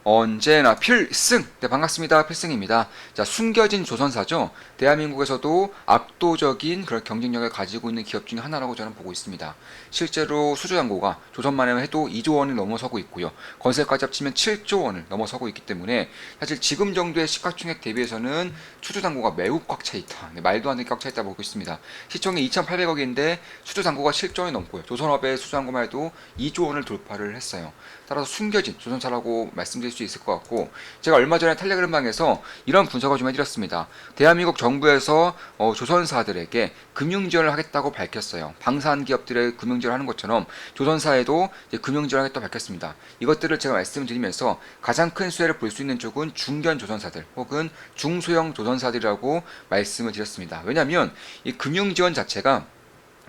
언제나 필승! 네, 반갑습니다. 필승입니다. 자, 숨겨진 조선사죠. 대한민국에서도 압도적인 그런 경쟁력을 가지고 있는 기업 중에 하나라고 저는 보고 있습니다. 실제로 수주잔고가 조선만 해도 2조 원을 넘어서고 있고요. 건설까지 합치면 7조 원을 넘어서고 있기 때문에 사실 지금 정도의 시가총액 대비해서는 수주잔고가 매우 꽉 차 있다. 네, 말도 안 되게 꽉 차 있다 보고 있습니다. 시총이 2,800억인데 수주잔고가 7조 원이 넘고요. 조선업의 수주잔고만 해도 2조 원을 돌파를 했어요. 따라서 숨겨진 조선사라고 말씀드릴 수 있을 것 같고, 제가 얼마 전에 텔레그램방에서 이런 분석을 좀 해드렸습니다. 대한민국 정부에서 조선사들에게 금융지원을 하겠다고 밝혔어요. 방산기업들의 금융지원을 하는 것처럼 조선사에도 금융지원을 하겠다고 밝혔습니다. 이것들을 제가 말씀드리면서 가장 큰 수혜를 볼 수 있는 쪽은 중견 조선사들 혹은 중소형 조선사들이라고 말씀을 드렸습니다. 왜냐하면 이 금융지원 자체가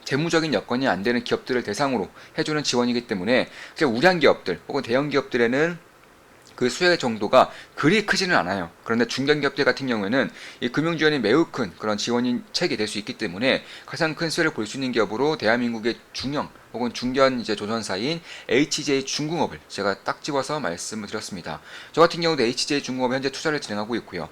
재무적인 여건이 안 되는 기업들을 대상으로 해주는 지원이기 때문에 우량 기업들 혹은 대형 기업들에는 그 수혜 정도가 그리 크지는 않아요. 그런데 중견기업들 같은 경우에는 이 금융지원이 매우 큰 그런 지원책이 될 수 있기 때문에 가장 큰 수혜를 볼 수 있는 기업으로 대한민국의 중형 혹은 중견 조선사인 HJ 중공업을 제가 딱 집어서 말씀을 드렸습니다. 저 같은 경우도 HJ 중공업에 현재 투자를 진행하고 있고요.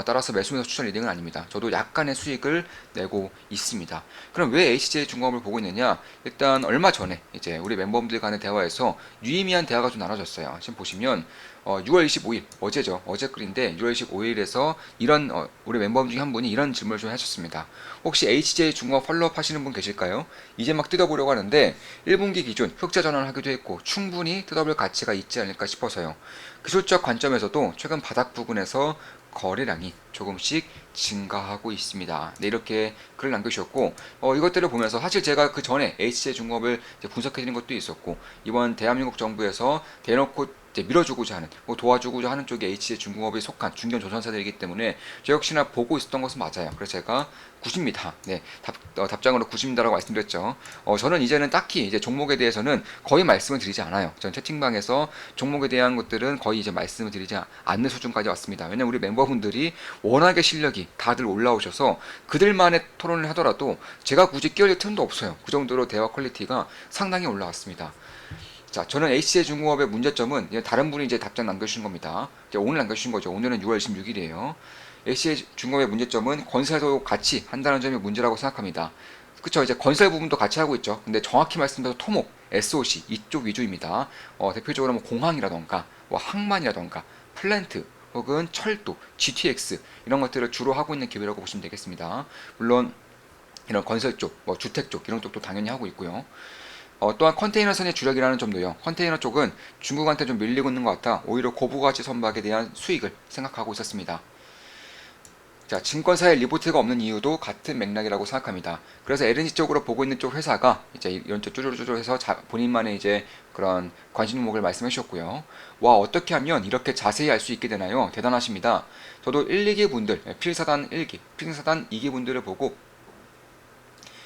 따라서 매수매수 추천 리딩은 아닙니다. 저도 약간의 수익을 내고 있습니다. 그럼 왜 HJ 중공업을 보고 있느냐? 일단 얼마 전에 이제 우리 멤버분들 간의 대화에서 유의미한 대화가 좀 나눠졌어요. 지금 보시면 6월 25일 어제죠. 어제 글인데 6월 25일에서 이런 우리 멤버분 중에 한 분이 이런 질문을 좀 하셨습니다. 혹시 HJ 중공업 팔로업 하시는 분 계실까요? 이제 막 뜯어보려고 하는데 1분기 기준 흑자 전환을 하기도 했고 충분히 뜯어볼 가치가 있지 않을까 싶어서요. 기술적 관점에서도 최근 바닥 부근에서 거래량이 조금씩 증가하고 있습니다. 네, 이렇게 글을 남겨주셨고, 이것들을 보면서 사실 제가 그 전에 HJ 중공업을 분석해드린 것도 있었고, 이번 대한민국 정부에서 대놓고 밀어주고자 하는, 도와주고자 하는 쪽에 HJ 중공업에 속한 중견 조선사들이기 때문에 저 역시나 보고 있었던 것은 맞아요. 그래서 제가 90입니다. 네, 답장으로 90입니다라고 말씀드렸죠. 저는 이제는 딱히 이제 종목에 대해서는 거의 말씀을 드리지 않아요. 전 채팅방에서 종목에 대한 것들은 거의 이제 말씀을 드리지 않는 수준까지 왔습니다. 왜냐면 우리 멤버분들이 워낙에 실력이 다들 올라오셔서 그들만의 토론을 하더라도 제가 굳이 끼어들 틈도 없어요. 그 정도로 대화 퀄리티가 상당히 올라왔습니다. 자, 저는 HJ 중공업의 문제점은 다른 분이 이제 답장 남겨주신 겁니다. 이제 오늘 남겨주신 거죠. 오늘은 6월 16일이에요. HJ 중공업의 문제점은 건설도 같이 한다는 점이 문제라고 생각합니다. 그쵸, 이제 건설 부분도 같이 하고 있죠. 근데 정확히 말씀드려서 토목, SOC 이쪽 위주입니다. 대표적으로 뭐 공항이라던가 뭐 항만이라던가 플랜트 혹은 철도, GTX 이런 것들을 주로 하고 있는 기업이라고 보시면 되겠습니다. 물론 이런 건설 쪽, 뭐 주택 쪽 이런 쪽도 당연히 하고 있고요. 또한 컨테이너선의 주력이라는 점도요. 컨테이너 쪽은 중국한테 좀 밀리고 있는 것 같아 오히려 고부가치 선박에 대한 수익을 생각하고 있었습니다. 자, 증권사에 리포트가 없는 이유도 같은 맥락이라고 생각합니다. 그래서 LNG 쪽으로 보고 있는 쪽 회사가 이제 이런 쪽 쭈루쭈루 해서 본인만의 이제 그런 관심 종목을 말씀해 주셨고요. 와, 어떻게 하면 이렇게 자세히 알 수 있게 되나요? 대단하십니다. 저도 1, 2기 분들, 필사단 1기, 필사단 2기 분들을 보고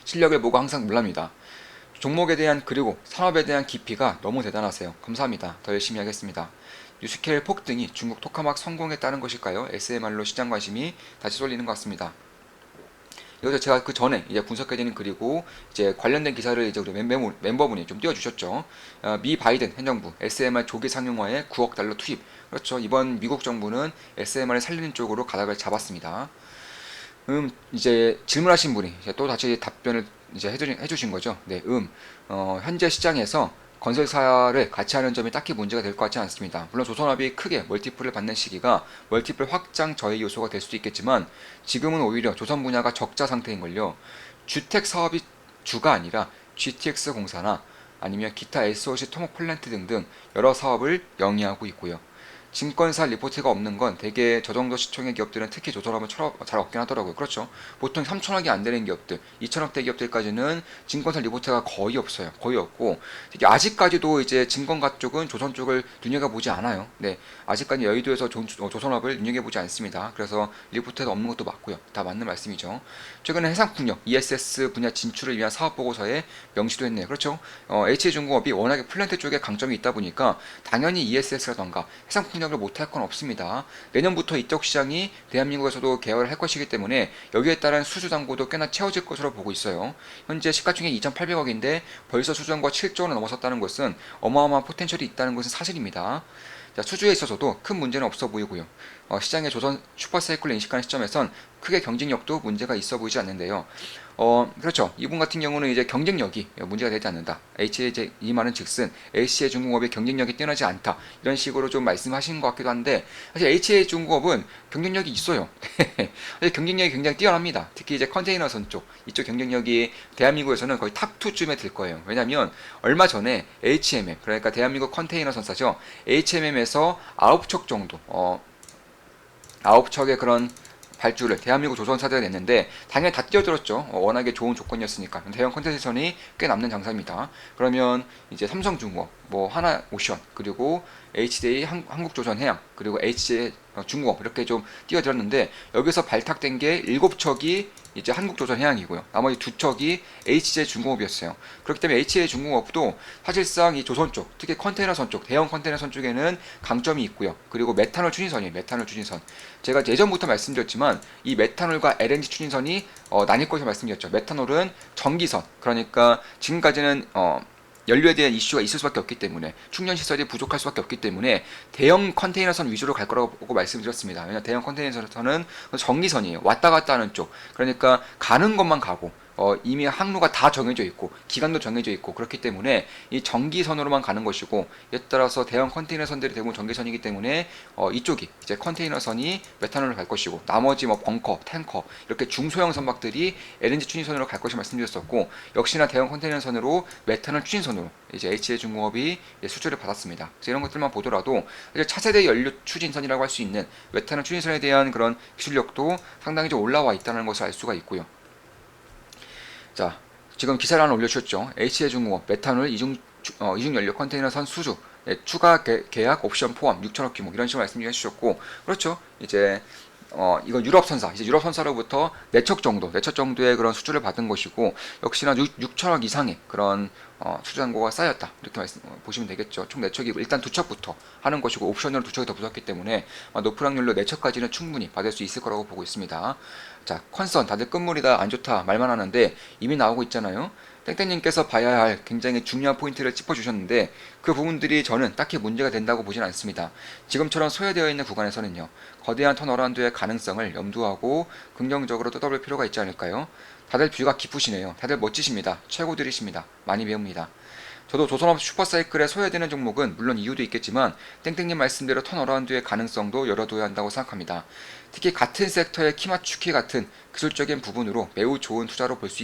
실력을 보고 항상 놀랍니다. 종목에 대한 그리고 산업에 대한 깊이가 너무 대단하세요. 감사합니다. 더 열심히 하겠습니다. 뉴스케일 폭등이 중국 토카막 성공에 따른 것일까요? SMR로 시장 관심이 다시 쏠리는 것 같습니다. 여기서 제가 그 전에 이제 분석해드린 글이고 이제 관련된 기사를 이제 우리 멤버분이 좀 띄워주셨죠. 미 바이든 행정부 SMR 조기 상용화에 9억 달러 투입. 그렇죠. 이번 미국 정부는 SMR을 살리는 쪽으로 가닥을 잡았습니다. 이제 질문하신 분이 이제 또 다시 답변을 이제 해주신 거죠. 네, 현재 시장에서 건설사를 같이 하는 점이 딱히 문제가 될 것 같지 않습니다. 물론 조선업이 크게 멀티플을 받는 시기가 멀티플 확장 저해 요소가 될 수도 있겠지만 지금은 오히려 조선 분야가 적자 상태인걸요. 주택 사업이 주가 아니라 GTX 공사나 아니면 기타 SOC 토목 플랜트 등등 여러 사업을 영위하고 있고요. 증권사 리포트가 없는 건 대개 저 정도 시총의 기업들은 특히 조선업은 잘 없긴 하더라고요. 그렇죠. 보통 3천억이 안 되는 기업들, 2천억대 기업들까지는 증권사 리포트가 거의 없어요. 거의 없고, 특히 아직까지도 이제 증권가 쪽은 조선 쪽을 눈여겨보지 않아요. 네. 아직까지 여의도에서 조선업을 눈여겨보지 않습니다. 그래서 리포트가 없는 것도 맞고요. 다 맞는 말씀이죠. 최근에 해상풍력, ESS 분야 진출을 위한 사업보고서에 명시도 했네요. 그렇죠. HJ중공업이 워낙에 플랜트 쪽에 강점이 있다 보니까 당연히 ESS라던가 해상풍력 을 못할 건 없습니다. 내년부터 이쪽 시장이 대한민국에서도 개화를 할 것이기 때문에 여기에 따른 수주잔고도 꽤나 채워질 것으로 보고 있어요. 현재 시가총액 2,800억인데 벌써 수주잔고가 7조 원을 넘어섰다는 것은 어마어마한 포텐셜이 있다는 것은 사실입니다. 자, 수주에 있어서도 큰 문제는 없어 보이고요. 시장의 조선 슈퍼사이클을 인식하는 시점에선 크게 경쟁력도 문제가 있어 보이지 않는데요. 그렇죠. 이분 같은 경우는 이제 경쟁력이 문제가 되지 않는다. 이 말은 즉슨 HA 중공업의 경쟁력이 뛰어나지 않다. 이런 식으로 좀 말씀하신 것 같기도 한데 사실 HA 중공업은 경쟁력이 있어요. 사실 경쟁력이 굉장히 뛰어납니다. 특히 이제 컨테이너선 쪽 이쪽 경쟁력이 대한민국에서는 거의 탑2쯤에 들 거예요. 왜냐하면 얼마 전에 HMM 그러니까 대한민국 컨테이너 선사죠. HMM에서 9척 정도 9척의 그런 발주를 대한민국 조선사들이 냈는데 당연히 다 뛰어들었죠. 워낙에 좋은 조건이었으니까. 대형 컨텐츠선이 꽤 남는 장사입니다. 그러면 이제 삼성중공업, 뭐 하나오션, 그리고 HDA 한국조선해양, 그리고 HJ 중공업 이렇게 좀 뛰어들었는데 여기서 발탁된 게 7척이 이제 한국조선해양이고요. 나머지 2척이 HJ 중공업이었어요. 그렇기 때문에 HJ 중공업도 사실상 이 조선 쪽, 특히 컨테이너선 쪽, 대형 컨테이너선 쪽에는 강점이 있고요. 그리고 메탄올 추진선이에요. 메탄올 추진선. 제가 예전부터 말씀드렸지만 이 메탄올과 LNG 추진선이 나뉠 것을 말씀드렸죠. 메탄올은 전기선, 그러니까 지금까지는 연료에 대한 이슈가 있을 수밖에 없기 때문에 충전 시설이 부족할 수밖에 없기 때문에 대형 컨테이너선 위주로 갈 거라고 말씀드렸습니다. 왜냐하면 대형 컨테이너선은 전기선이에요. 왔다 갔다 하는 쪽. 그러니까 가는 것만 가고 이미 항로가 다 정해져 있고 기간도 정해져 있고 그렇기 때문에 이 전기선으로만 가는 것이고 이에 따라서 대형 컨테이너선들이 대부분 전기선이기 때문에 이쪽이 이제 컨테이너선이 메탄올을 갈 것이고 나머지 뭐 벙커, 탱커 이렇게 중소형 선박들이 LNG 추진선으로 갈 것을 말씀드렸었고 역시나 대형 컨테이너선으로 메탄올 추진선으로 이제 HJ중공업이 수주를 받았습니다. 그래서 이런 것들만 보더라도 사실 차세대 연료 추진선이라고 할 수 있는 메탄올 추진선에 대한 그런 기술력도 상당히 좀 올라와 있다는 것을 알 수가 있고요. 자, 지금 기사를 하나 올려주셨죠. HJ중공업 메탄올 이중연료 컨테이너선 수주 추가 계약 옵션 포함 6천억 규모 이런 식으로 말씀해 주셨고 그렇죠. 이제 이건 유럽선사, 이제 유럽선사로부터 4척 정도의 그런 수주를 받은 것이고, 역시나 6천억 이상의 그런 수주 잔고가 쌓였다. 이렇게 보시면 되겠죠. 총 4척이고, 일단 2척부터 하는 것이고, 옵션으로 2척이 더 붙었기 때문에, 높은 확률로 4척까지는 충분히 받을 수 있을 거라고 보고 있습니다. 자, 컨선, 다들 끝물이다, 안 좋다, 말만 하는데, 이미 나오고 있잖아요. 땡땡님께서 봐야 할 굉장히 중요한 포인트를 짚어주셨는데 그 부분들이 저는 딱히 문제가 된다고 보진 않습니다. 지금처럼 소외되어 있는 구간에서는요. 거대한 턴어라운드의 가능성을 염두하고 긍정적으로 떠다볼 필요가 있지 않을까요? 다들 뷰가 깊으시네요. 다들 멋지십니다. 최고들이십니다. 많이 배웁니다. 저도 조선업 슈퍼사이클에 소외되는 종목은 물론 이유도 있겠지만 땡땡님 말씀대로 턴어라운드의 가능성도 열어둬야 한다고 생각합니다. 특히 같은 섹터의 키맞추기 같은 기술적인 부분으로 매우 좋은 투자로 볼 수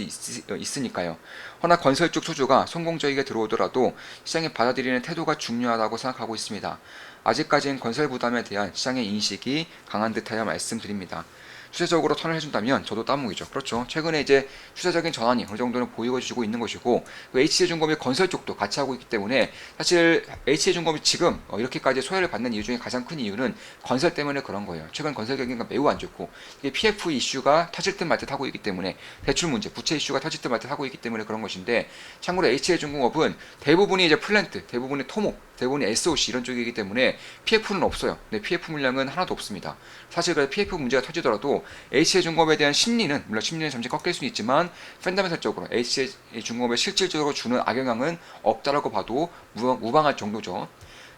있으니까요. 허나 건설 쪽 수주가 성공적이게 들어오더라도 시장이 받아들이는 태도가 중요하다고 생각하고 있습니다. 아직까지는 건설 부담에 대한 시장의 인식이 강한 듯하여 말씀드립니다. 추세적으로 턴을 해준다면 저도 따먹이죠. 그렇죠. 최근에 이제 추세적인 전환이 어느 정도는 보여주고 있는 것이고 HJ중공업의 건설 쪽도 같이 하고 있기 때문에 사실 HJ중공업이 지금 이렇게까지 소외를 받는 이유 중에 가장 큰 이유는 건설 때문에 그런 거예요. 최근 건설 경기가 매우 안 좋고 이게 PF 이슈가 터질 듯 말 듯 하고 있기 때문에 대출 문제, 부채 이슈가 터질 듯 말 듯 하고 있기 때문에 그런 것인데 참고로 HJ중공업은 대부분이 이제 플랜트, 대부분이 토목, 대부분이 SOC 이런 쪽이기 때문에 PF는 없어요. 네, PF 물량은 하나도 없습니다. 사실 그 PF 문제가 터지더라도 HJ중공업에 대한 심리는 물론 심리는 잠시 꺾일 수는 있지만 펀더멘털적으로 HJ중공업에 실질적으로 주는 악영향은 없다라고 봐도 무방할 정도죠.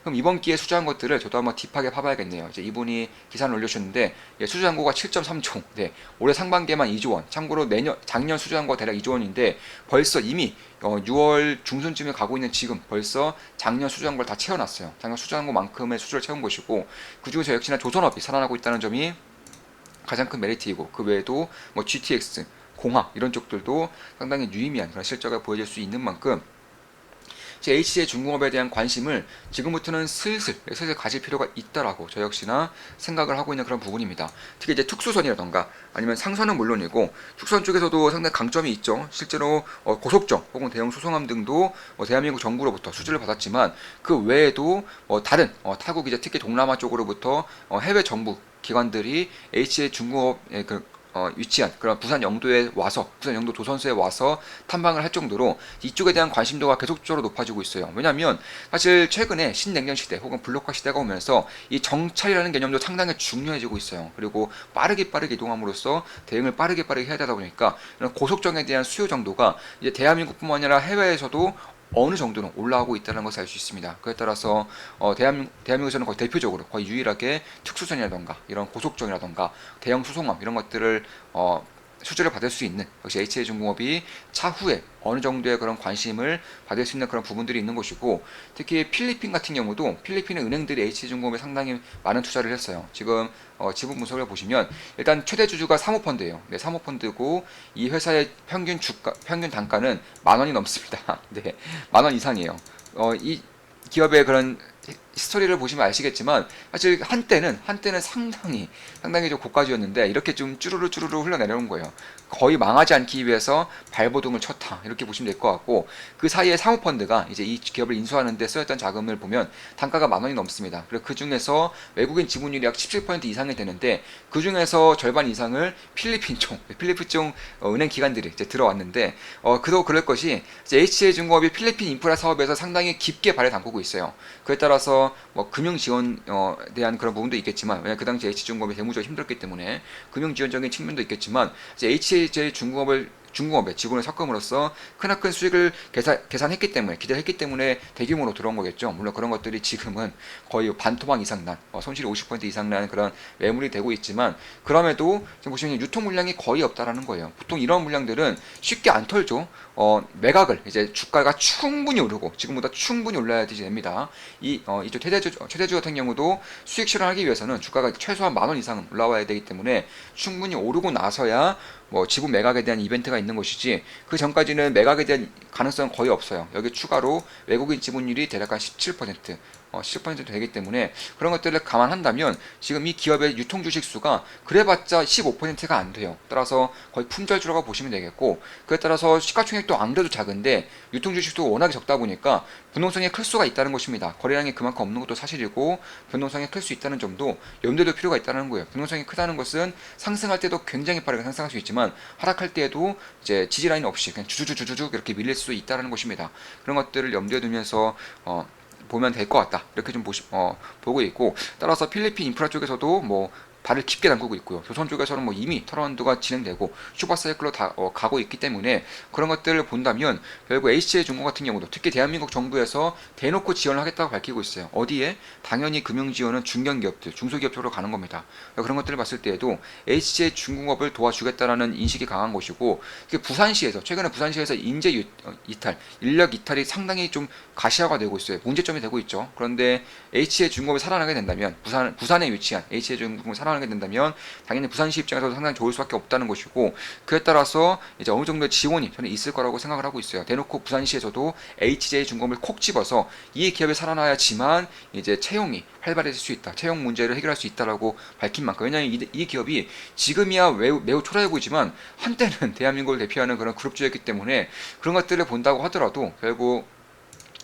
그럼 이번 기회에 수주한 것들을 저도 한번 딥하게 파봐야겠네요. 이제 이분이 기사를 올려주셨는데 수주 잔고가 7.3조, 네, 올해 상반기에만 2조 원. 참고로 작년 수주 잔고가 대략 2조 원인데 벌써 이미 6월 중순쯤에 가고 있는 지금 벌써 작년 수주 잔고를 다 채워놨어요. 작년 수주 잔고만큼의 수주를 채운 것이고 그 중에서 역시나 조선업이 살아나고 있다는 점이 가장 큰 메리트이고 그 외에도 뭐 GTX, 공학 이런 쪽들도 상당히 유의미한 그런 실적을 보여줄 수 있는 만큼 HJ중공업에 대한 관심을 지금부터는 슬슬 가질 필요가 있다라고 저 역시나 생각을 하고 있는 그런 부분입니다. 특히 이제 특수선이라던가 아니면 상선은 물론이고 특수선 쪽에서도 상당히 강점이 있죠. 실제로 고속정 혹은 대형 수송함 등도 대한민국 정부로부터 수주를 받았지만 그 외에도 다른 타국 이제 특히 동남아 쪽으로부터 해외 정부 기관들이 HJ중공업의 위치한 그런 부산 영도에 와서 부산 영도 조선소에 와서 탐방을 할 정도로 이쪽에 대한 관심도가 계속적으로 높아지고 있어요. 왜냐하면 사실 최근에 신냉전 시대 혹은 블록화 시대가 오면서 이 정찰이라는 개념도 상당히 중요해지고 있어요. 그리고 빠르게 이동함으로써 대응을 빠르게 해야 되다 보니까 이런 고속정에 대한 수요 정도가 이제 대한민국뿐만 아니라 해외에서도 어느 정도는 올라오고 있다는 것을 알 수 있습니다. 그에 따라서 대한민국에서는 거의 대표적으로 거의 유일하게 특수선이라던가 이런 고속정이라던가 대형 수송함 이런 것들을 수주를 받을 수 있는 역시 HA중공업이 차후에 어느 정도의 그런 관심을 받을 수 있는 그런 부분들이 있는 것이고, 특히 필리핀 같은 경우도 필리핀의 은행들이 HA중공업에 상당히 많은 투자를 했어요. 지금 지분 분석을 보시면 일단 최대 주주가 사모펀드예요. 네, 사모펀드고 이 회사의 평균 단가는 10,000원이 넘습니다. 네, 10,000원 이상이에요. 이 기업의 그런 히스토리를 보시면 아시겠지만 사실 한때는 상당히 좀 고가지였는데 이렇게 좀 쭈루루 흘러내려온 거예요. 거의 망하지 않기 위해서 발버둥을 쳤다 이렇게 보시면 될 것 같고, 그 사이에 사모펀드가 이제 이 기업을 인수하는데 쓰였던 자금을 보면 단가가 10,000원이 넘습니다. 그리고 그 중에서 외국인 지분율이 약 17% 이상이 되는데 그 중에서 절반 이상을 필리핀 쪽 은행 기관들이 이제 들어왔는데 그도 그럴 것이 HA중공업이 필리핀 인프라 사업에서 상당히 깊게 발을 담그고 있어요. 그에 따라서 뭐 금융 지원에 대한 그런 부분도 있겠지만, 왜냐 그 당시 H중공업이 재무적으로 힘들었기 때문에 금융 지원적인 측면도 있겠지만, 이제 중공업에 지분을 섞음으로써 크나큰 수익을 계산했기 때문에, 기대했기 때문에 대규모로 들어온 거겠죠. 물론 그런 것들이 지금은 거의 반토막 이상 난, 손실이 50% 이상 나는 그런 매물이 되고 있지만, 그럼에도 지금 보시면 유통 물량이 거의 없다라는 거예요. 보통 이런 물량들은 쉽게 안 털죠. 매각을 이제 주가가 충분히 오르고 지금보다 충분히 올라야 됩니다. 이쪽 최대주 같은 경우도 수익 실현하기 위해서는 주가가 최소한 10,000원 이상 올라와야 되기 때문에 충분히 오르고 나서야 뭐 지분 매각에 대한 이벤트가 있는 것이지, 그 전까지는 매각에 대한 가능성은 거의 없어요. 여기 추가로 외국인 지분율이 대략 한 17%, 10% 되기 때문에 그런 것들을 감안한다면 지금 이 기업의 유통 주식 수가 그래봤자 15%가 안 돼요. 따라서 거의 품절주라고 보시면 되겠고, 그에 따라서 시가총액도 안 그래도 작은데 유통 주식도 워낙에 적다 보니까 변동성이 클 수가 있다는 것입니다. 거래량이 그만큼 없는 것도 사실이고 변동성이 클 수 있다는 점도 염두에 둘 필요가 있다는 거예요. 변동성이 크다는 것은 상승할 때도 굉장히 빠르게 상승할 수 있지만 하락할 때에도 이제 지지라인 없이 그냥 주주주주주 이렇게 밀릴 수 있다는 것입니다. 그런 것들을 염두에 두면서 보면 될 것 같다 이렇게 좀 보고 있고, 따라서 필리핀 인프라 쪽에서도 뭐 발을 깊게 담그고 있고요. 조선 쪽에서는 뭐 이미 턴어라운드가 진행되고 슈퍼사이클로 다 가고 있기 때문에 그런 것들을 본다면 결국 HA중공 같은 경우도 특히 대한민국 정부에서 대놓고 지원을 하겠다고 밝히고 있어요. 어디에? 당연히 금융지원은 중견기업들, 중소기업 쪽으로 가는 겁니다. 그런 것들을 봤을 때에도 HA중공업을 도와주겠다라는 인식이 강한 것이고, 최근에 부산시에서 이탈, 인력 이탈이 상당히 좀 가시화가 되고 있어요. 문제점이 되고 있죠. 그런데 HA중공업이 살아나게 된다면 부산에 위치한 HA중공업이 살아나게 된다면 당연히 부산시 입장에서도 상당히 좋을 수밖에 없다는 것이고, 그에 따라서 이제 어느 정도의 지원이 저는 있을 거라고 생각을 하고 있어요. 대놓고 부산시에서도 HJ중공업을 콕 집어서 이 기업이 살아나야지만 이제 채용이 활발해질 수 있다, 채용 문제를 해결할 수 있다라고 밝힌 만큼, 왜냐하면 이 기업이 지금이야 매우 초라해 보이지만 한때는 대한민국을 대표하는 그런 그룹주였기 때문에 그런 것들을 본다고 하더라도 결국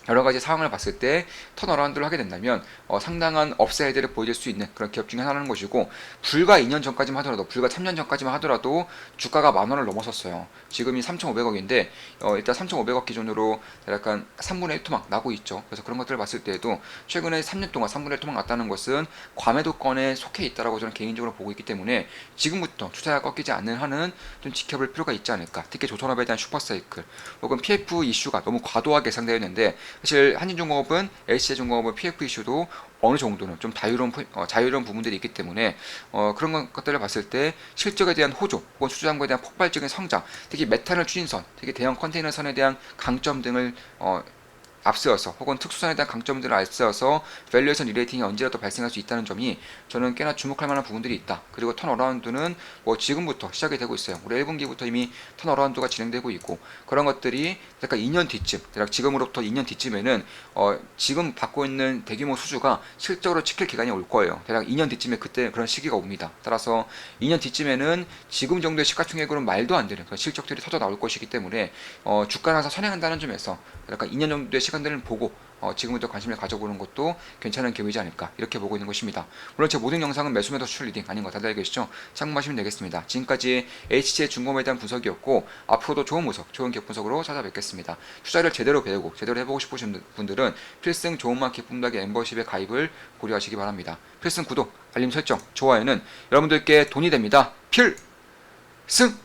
여러 가지 상황을 봤을 때 턴어라운드를 하게 된다면 상당한 업사이드를 보여줄 수 있는 그런 기업 중에 하나는 것이고, 불과 2년 전까지만 하더라도, 불과 3년 전까지만 하더라도 주가가 10,000원을 넘었었어요. 지금이 3,500억인데 일단 3,500억 기준으로 약간 3분의 1 토막 나고 있죠. 그래서 그런 것들을 봤을 때에도 최근에 3년 동안 3분의 1 토막 났다는 것은 과매도권에 속해 있다라고 저는 개인적으로 보고 있기 때문에 지금부터 투자가 꺾이지 않는 한은 좀 지켜볼 필요가 있지 않을까. 특히 조선업에 대한 슈퍼사이클 혹은 PF 이슈가 너무 과도하게 예상되어 있는데, 사실 한진중공업은 LCJ중공업은 PF 이슈도 어느 정도는 좀 자유로운 부분들이 있기 때문에 그런 것들을 봤을 때 실적에 대한 호조 혹은 수주장고에 대한 폭발적인 성장, 특히 메탄올 추진선, 특히 대형 컨테이너선에 대한 강점 등을 앞세워서 혹은 특수선에 대한 강점들을 앞세워서 밸류에이션 리레이팅이 언제라도 발생할 수 있다는 점이 저는 꽤나 주목할 만한 부분들이 있다. 그리고 턴어라운드는 뭐 지금부터 시작이 되고 있어요. 올해 1분기부터 이미 턴어라운드가 진행되고 있고, 그런 것들이 약간 2년 뒤쯤, 대략 지금으로부터 2년 뒤쯤에는 지금 받고 있는 대규모 수주가 실적으로 찍힐 기간이 올 거예요. 대략 2년 뒤쯤에 그때 그런 시기가 옵니다. 따라서 2년 뒤쯤에는 지금 정도의 시가총액으로는 말도 안 되는 그런 실적들이 터져 나올 것이기 때문에 주가를 항상 선행한다는 점에서 약간 2년 정도의 시간들을 보고 지금부터 관심을 가져보는 것도 괜찮은 기회이지 않을까 이렇게 보고 있는 것입니다. 물론 제 모든 영상은 매수매도 수출 리딩 아닌 거 다들 알고 계시죠? 참고하시면 되겠습니다. 지금까지 HCJ중공업에 대한 분석이었고, 앞으로도 좋은 분석, 좋은 기업 분석으로 찾아뵙겠습니다. 투자를 제대로 배우고 제대로 해보고 싶으신 분들은 필승 좋은 마켓 품닥의 멤버십에 가입을 고려하시기 바랍니다. 필승 구독, 알림 설정, 좋아요는 여러분들께 돈이 됩니다. 필승!